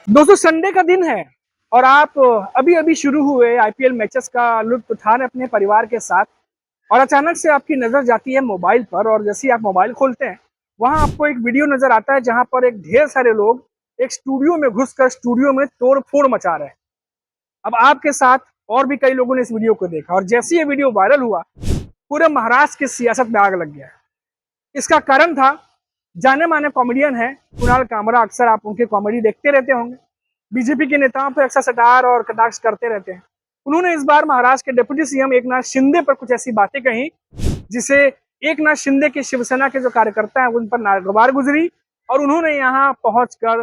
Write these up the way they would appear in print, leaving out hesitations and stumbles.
दोस्तों संडे का दिन है और आप अभी अभी शुरू हुए आईपीएल मैचेस का लुत्फ उठा रहे अपने परिवार के साथ। और अचानक से आपकी नजर जाती है मोबाइल पर और जैसे ही आप मोबाइल खोलते हैं वहां आपको एक वीडियो नजर आता है जहां पर एक ढेर सारे लोग एक स्टूडियो में घुसकर स्टूडियो में तोड़ फोड़ मचा रहे हैं। अब आपके साथ और भी कई लोगों ने इस वीडियो को देखा और जैसे ये वीडियो वायरल हुआ पूरे महाराष्ट्र की सियासत में आग लग गया। इसका कारण था जाने माने कॉमेडियन है कुणाल कामरा। अक्सर आप उनके कॉमेडी देखते रहते होंगे। बीजेपी के नेताओं पर अक्सर सटार और कटाक्ष करते रहते हैं। उन्होंने इस बार महाराष्ट्र के डिप्टी सीएम एकनाथ शिंदे पर कुछ ऐसी बातें कही जिसे एकनाथ शिंदे के शिवसेना के जो कार्यकर्ता हैं उन पर नागवार गुजरी और उन्होंने यहाँ पहुंचकर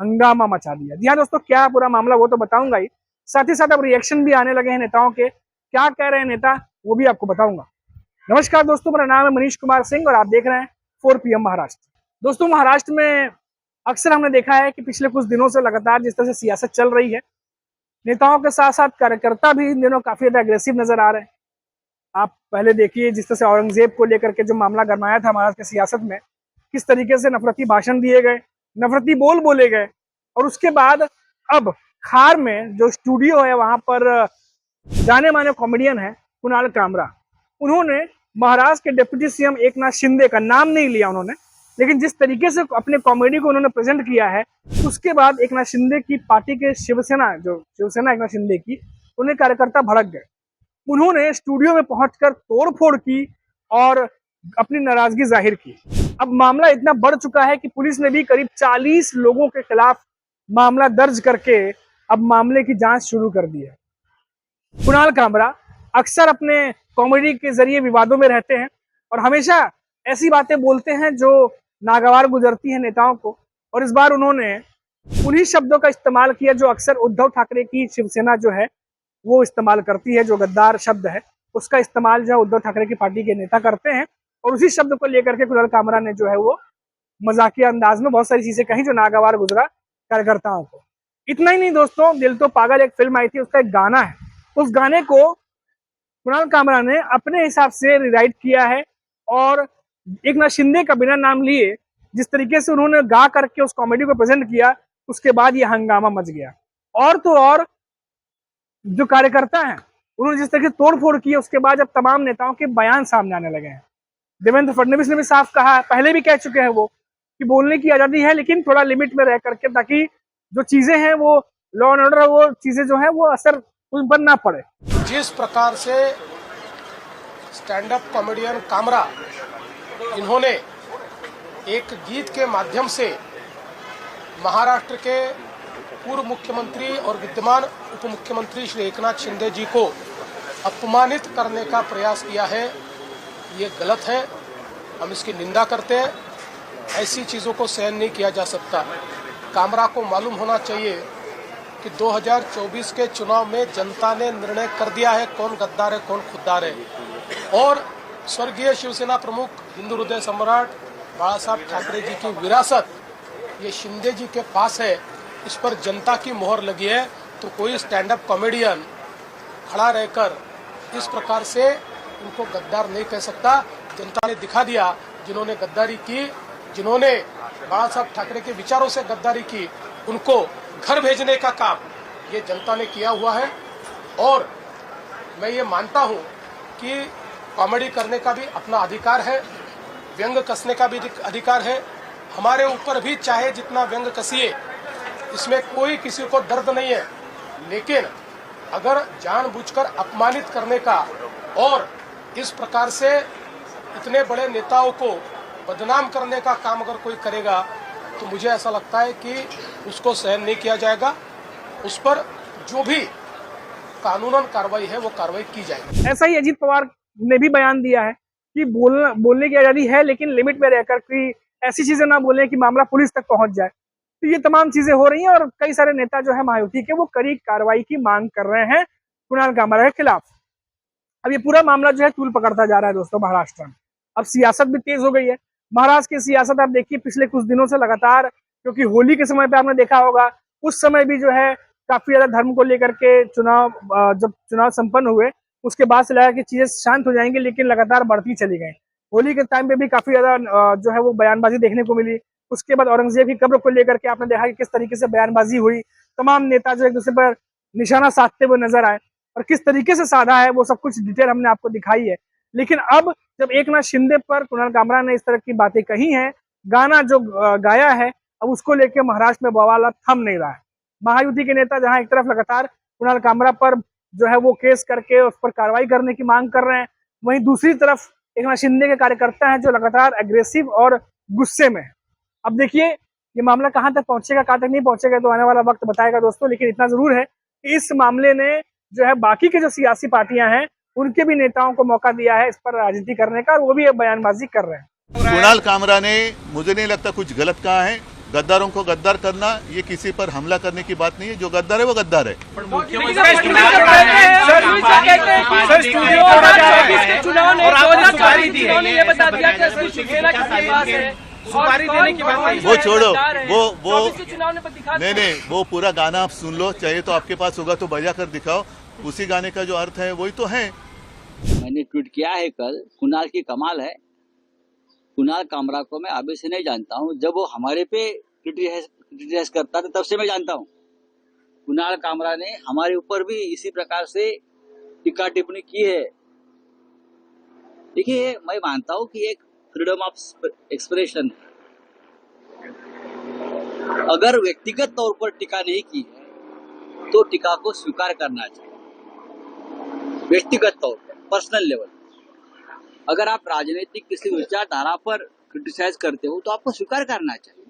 हंगामा मचा दिया। जी हाँ दोस्तों, क्या पूरा मामला वो तो बताऊंगा ही, साथ ही साथ अब रिएक्शन भी आने लगे हैं नेताओं के। क्या कह रहे हैं नेता वो भी आपको बताऊंगा। नमस्कार दोस्तों, मेरा नाम है मनीष कुमार सिंह और आप देख रहे हैं 4 PM महाराष्ट्र। दोस्तों महाराष्ट्र में अक्सर हमने देखा है कि पिछले कुछ दिनों से लगातार जिस तरह से सियासत चल रही है, नेताओं के साथ साथ कार्यकर्ता भी इन दिनों काफी ज्यादा अग्रेसिव नजर आ रहे हैं। आप पहले देखिए जिस तरह से औरंगजेब को लेकर के जो मामला गरमाया था महाराष्ट्र की सियासत में, किस तरीके से नफरती भाषण दिए गए, नफरती बोल बोले गए। और उसके बाद अब खार में जो स्टूडियो है वहां पर जाने माने कॉमेडियन है कुणाल कामरा, उन्होंने महाराष्ट्र के डिप्टी सीएम एकनाथ शिंदे का नाम नहीं लिया उन्होंने, लेकिन जिस तरीके से अपने कॉमेडी को उन्होंने प्रेजेंट किया है उसके बाद एकनाथ शिंदे की पार्टी के शिवसेना एकनाथ शिंदे की, उन्हें कार्यकर्ता भड़क गए। उन्होंने स्टूडियो में पहुंचकर तोड़फोड़ की और अपनी नाराजगी जाहिर की। अब मामला इतना बढ़ चुका है कि पुलिस ने भी करीब 40 लोगों के खिलाफ मामला दर्ज करके अब मामले की जांच शुरू कर दी है। कुणाल कामरा अक्सर अपने कॉमेडी के जरिए विवादों में रहते हैं और हमेशा ऐसी बातें बोलते हैं जो नागवार गुजरती हैं नेताओं को। और इस बार उन्होंने उन्हीं शब्दों का इस्तेमाल किया जो अक्सर उद्धव ठाकरे की शिवसेना जो है वो इस्तेमाल करती है। जो गद्दार शब्द है उसका इस्तेमाल जो उद्धव ठाकरे की पार्टी के नेता करते हैं और उसी शब्द को लेकर के कुणाल कामरा ने जो है वो मजाकिया अंदाज में बहुत सारी चीजें कही जो नागवार गुजरा कार्यकर्ताओं को। इतना ही नहीं दोस्तों, दिल तो पागल एक फिल्म आई थी, उसका एक गाना है, उस गाने को कुणाल कामरा ने अपने हिसाब से रिराइट किया है और एकनाथ शिंदे का बिना नाम लिए जिस तरीके से उन्होंने गा करके उस कॉमेडी को प्रेजेंट किया, उसके बाद ये हंगामा मच गया। और तो और जो कार्यकर्ता हैं उन्होंने जिस तरीके से तोड़फोड़ की उसके बाद अब तमाम नेताओं के बयान सामने आने लगे हैं। देवेंद्र फडणवीस ने भी साफ कहा, पहले भी कह चुके हैं वो कि बोलने की आजादी है लेकिन थोड़ा लिमिट में रह करके, ताकि जो चीजें हैं वो लॉ एंड ऑर्डर, वो चीजें जो है वो असर उन पर ना पड़े। जिस प्रकार से स्टैंड अप कॉमेडियन कामरा इन्होंने एक गीत के माध्यम से महाराष्ट्र के पूर्व मुख्यमंत्री और विद्यमान उप मुख्यमंत्री श्री एकनाथ शिंदे जी को अपमानित करने का प्रयास किया है, ये गलत है। हम इसकी निंदा करते हैं। ऐसी चीज़ों को सहन नहीं किया जा सकता। कामरा को मालूम होना चाहिए कि 2024 के चुनाव में जनता ने निर्णय कर दिया है कौन गद्दार है कौन खुद्दार है। और स्वर्गीय शिवसेना प्रमुख हिंदू हृदय सम्राट बाला साहब ठाकरे जी की विरासत ये शिंदे जी के पास है, इस पर जनता की मोहर लगी है। तो कोई स्टैंड अप कॉमेडियन खड़ा रहकर इस प्रकार से उनको गद्दार नहीं कह सकता। जनता ने दिखा दिया, जिन्होंने गद्दारी की, जिन्होंने बाला साहब ठाकरे के विचारों से गद्दारी की, उनको घर भेजने का काम ये जनता ने किया हुआ है। और मैं ये मानता हूँ कि कॉमेडी करने का भी अपना अधिकार है, व्यंग कसने का भी अधिकार है। हमारे ऊपर भी चाहे जितना व्यंग कसिए, इसमें कोई किसी को दर्द नहीं है। लेकिन अगर जानबूझकर अपमानित करने का और इस प्रकार से इतने बड़े नेताओं को बदनाम करने का काम अगर कोई करेगा तो मुझे ऐसा लगता है कि उसको सहन नहीं किया जाएगा। उस पर जो भी कानूनन कार्रवाई है वो कार्रवाई की जाएगी। ऐसा ही अजीत पवार ने भी बयान दिया है कि बोलने की आजादी है लेकिन लिमिट में रहकर कि ऐसी चीजें ना बोले कि मामला पुलिस तक पहुंच जाए। तो ये तमाम चीजें हो रही हैं और कई सारे नेता जो है महायुति के वो कड़ी कार्रवाई की मांग कर रहे हैं कुणाल कामरा के खिलाफ। अब ये पूरा मामला जो है तूल पकड़ता जा रहा है दोस्तों महाराष्ट्र में। अब सियासत भी तेज हो गई है। महाराष्ट्र की सियासत आप देखिए पिछले कुछ दिनों से लगातार, क्योंकि होली के समय पे आपने देखा होगा उस समय भी जो है काफी ज्यादा धर्म को लेकर के जब चुनाव संपन्न हुए उसके बाद से लगा कि चीजें शांत हो जाएंगी, लेकिन लगातार बढ़ती चली गई। होली के टाइम पे भी काफी ज्यादा जो है वो बयानबाजी देखने को मिली। उसके बाद औरंगजेब की कब्र को लेकर के आपने देखा कि किस तरीके से बयानबाजी हुई, तमाम नेता जो एक दूसरे पर निशाना साधते हुए नजर आए और किस तरीके से साधा है वो सब कुछ डिटेल हमने आपको दिखाई है। लेकिन अब जब एकनाथ शिंदे पर कुणाल कामरा ने इस तरह की बातें कही हैं, गाना जो गाया है, अब उसको लेकर महाराष्ट्र में बवाल थम नहीं रहा है। महायुति के नेता जहां एक तरफ लगातार कुणाल कामरा पर जो है वो केस करके उस पर कार्रवाई करने की मांग कर रहे हैं, वहीं दूसरी तरफ एकनाथ शिंदे के कार्यकर्ता हैं जो लगातार एग्रेसिव और गुस्से में। अब देखिए ये मामला कहां तक पहुंचेगा, कहां तक नहीं पहुंचेगा, तो आने वाला वक्त बताएगा दोस्तों। लेकिन इतना जरूर है कि इस मामले ने जो है बाकी के जो सियासी पार्टियां हैं उनके भी नेताओं को मौका दिया है इस पर राजनीति करने का, और वो भी बयानबाजी कर रहे हैं। कुणाल कामरा ने मुझे नहीं लगता कुछ गलत कहा है। गद्दारों को गद्दार करना ये किसी पर हमला करने की बात नहीं है। जो गद्दार है वो गद्दार है। वो छोड़ो, वो नहीं, वो पूरा गाना आप सुन लो, चाहिए तो आपके पास होगा तो बजा कर दिखाओ। उसी गाने का जो अर्थ है वही तो है। मैंने ट्वीट किया है कल, कुणाल की कमाल है। कुणाल कामरा को मैं अभी से नहीं जानता हूँ, जब वो हमारे पे क्रिटिसाइज करता था तब से मैं जानता हूँ। कुणाल कामरा ने हमारे ऊपर भी इसी प्रकार से टीका टिप्पणी की है। देखिए, मैं मानता हूँ कि एक फ्रीडम ऑफ एक्सप्रेशन है। अगर व्यक्तिगत तौर पर टीका नहीं की है तो टीका को स्वीकार करना चाहिए। व्यक्तिगत तौर पर, पर्सनल लेवल, अगर आप राजनीतिक किसी विचारधारा पर क्रिटिसाइज करते हो तो आपको स्वीकार करना चाहिए।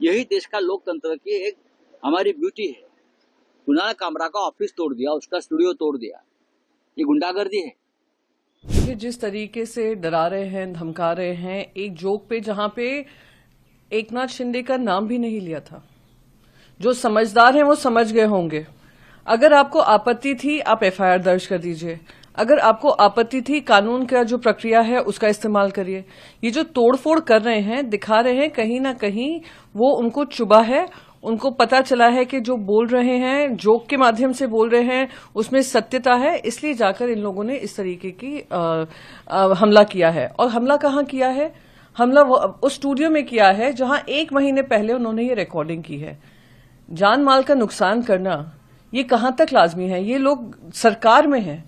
यही देश का लोकतंत्र की एक हमारी ब्यूटी है। कुणाल कामरा का ऑफिस तोड़ दिया, उसका स्टूडियो तोड़ दिया, ये गुंडागर्दी है। ये जिस तरीके से डरा रहे हैं, धमका रहे हैं, एक जोक पे जहां पे एकनाथ शिंदे का नाम भी नहीं लिया था। जो समझदार हैं वो समझ गए होंगे। अगर आपको आपत्ति थी आप एफआईआर दर्ज कर दीजिए। अगर आपको आपत्ति थी, कानून का जो प्रक्रिया है उसका इस्तेमाल करिए। ये जो तोड़फोड़ कर रहे हैं, दिखा रहे हैं, कहीं ना कहीं वो उनको चुभा है। उनको पता चला है कि जो बोल रहे हैं, जोक के माध्यम से बोल रहे हैं, उसमें सत्यता है, इसलिए जाकर इन लोगों ने इस तरीके की हमला किया है। और हमला कहाँ किया है? हमला उस स्टूडियो में किया है जहां 1 महीने पहले उन्होंने ये रिकॉर्डिंग की है। जान माल का नुकसान करना ये कहां तक लाजमी है? ये लोग सरकार में हैं,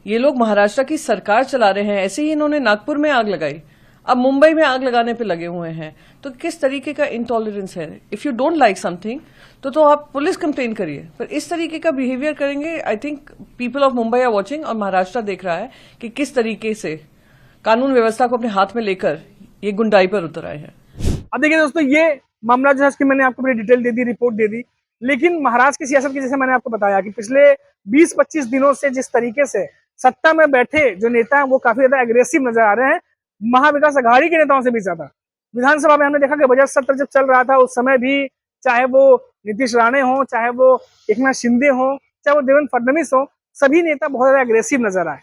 ये लोग महाराष्ट्र की सरकार चला रहे हैं। ऐसे ही इन्होंने नागपुर में आग लगाई, अब मुंबई में आग लगाने पे लगे हुए हैं। तो किस तरीके का इंटॉलरेंस है? If you don't like something तो आप पुलिस कंप्लेन करिए, पर इस तरीके का बिहेवियर करेंगे। I think people of Mumbai are watching और महाराष्ट्र देख रहा है कि किस तरीके से कानून व्यवस्था को अपने हाथ में लेकर ये गुंडाई पर उतर आए हैं। अब देखिए दोस्तों, ये मामला जो है उसकी मैंने आपको पूरी डिटेल दे दी, रिपोर्ट दे दी। लेकिन महाराष्ट्र की सियासत की, जैसे मैंने आपको बताया कि पिछले 20-25 दिनों से जिस तरीके से सत्ता में बैठे जो नेता हैं वो काफी ज्यादा एग्रेसिव नजर आ रहे हैं, महाविकास अघाड़ी के नेताओं से भी ज्यादा। विधानसभा में हमने देखा कि बजट सत्र जब चल रहा था उस समय भी, चाहे वो नीतीश राणे हो, चाहे वो एकनाथ शिंदे हो, चाहे वो देवेंद्र फडणवीस हो, सभी नेता बहुत ज्यादा एग्रेसिव नजर आए।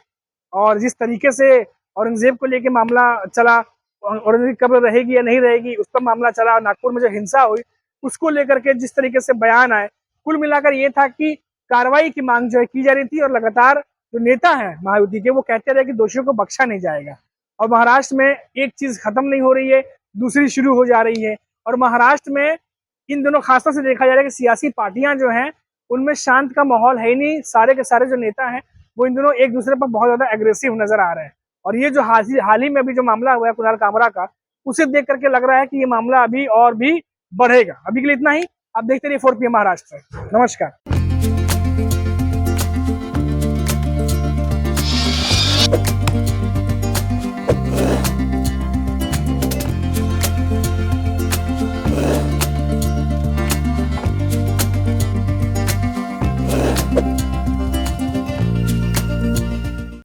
और जिस तरीके से औरंगजेब को लेकर मामला चला, औरंगजेब की कब्र रहेगी या नहीं रहेगी उस पर मामला चला, नागपुर में जो हिंसा हुई उसको लेकर के जिस तरीके से बयान आए, कुल मिलाकर ये था कि कार्रवाई की मांग जो है की जा रही थी। और लगातार जो नेता हैं महायुति के वो कहते रहे कि दोषियों को बख्शा नहीं जाएगा। और महाराष्ट्र में एक चीज खत्म नहीं हो रही है, दूसरी शुरू हो जा रही है। और महाराष्ट्र में इन दोनों खासतौर से देखा जा रहा है कि सियासी पार्टियां जो हैं उनमें शांत का माहौल है ही नहीं। सारे के सारे जो नेता हैं वो इन दोनों एक दूसरे पर बहुत ज्यादा एग्रेसिव नजर आ रहे हैं। और ये जो हाल ही में अभी जो मामला हुआ है कुणाल कामरा का, उसे देख करके लग रहा है कि ये मामला अभी और भी बढ़ेगा। अभी के लिए इतना ही। आप देखते रहिए 4PM महाराष्ट्र। नमस्कार।